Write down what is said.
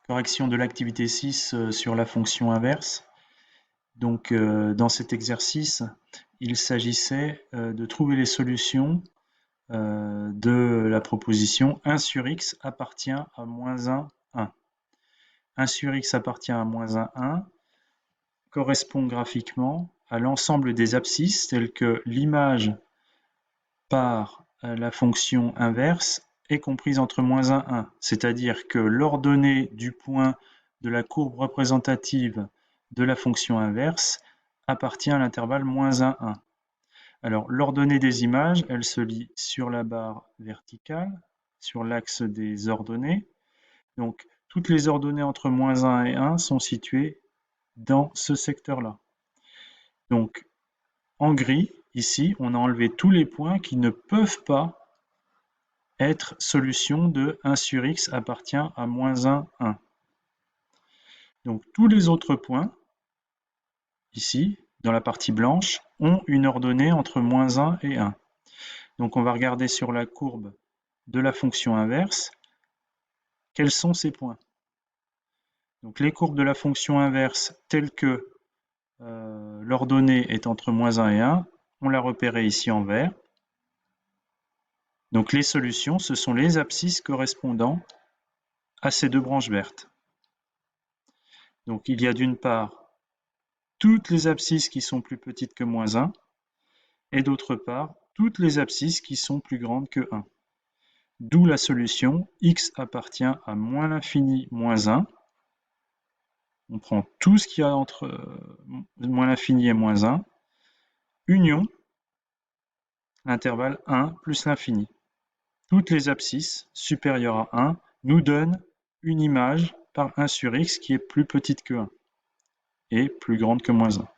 Correction de l'activité 6 sur la fonction inverse. Donc, dans cet exercice, il s'agissait de trouver les solutions de la proposition 1 sur x appartient à moins 1, 1. 1 sur x appartient à moins 1, 1 correspond graphiquement à l'ensemble des abscisses telles que l'image par la fonction inverse est comprise entre moins 1, 1. C'est-à-dire que l'ordonnée du point de la courbe représentative de la fonction inverse appartient à l'intervalle moins 1, 1. Alors, l'ordonnée des images, elle se lit sur la barre verticale, sur l'axe des ordonnées. Donc, toutes les ordonnées entre moins 1 et 1 sont situées dans ce secteur-là. Donc, en gris, ici, on a enlevé tous les points qui ne peuvent pas être solution de 1 sur x appartient à moins 1, 1. Donc, tous les autres points, ici, dans la partie blanche, ont une ordonnée entre moins 1 et 1. Donc, on va regarder sur la courbe de la fonction inverse, quels sont ces points. Donc, les courbes de la fonction inverse telles que l'ordonnée est entre moins 1 et 1, on l'a repéré ici en vert. Donc, les solutions, ce sont les abscisses correspondant à ces deux branches vertes. Donc, il y a d'une part toutes les abscisses qui sont plus petites que moins 1, et d'autre part, toutes les abscisses qui sont plus grandes que 1. D'où la solution x appartient à moins l'infini moins 1. On prend tout ce qu'il y a entre moins l'infini et moins 1, union l'intervalle 1 plus l'infini. Toutes les abscisses supérieures à 1 nous donnent une image par 1 sur x qui est plus petite que 1 et plus grande que moins 1.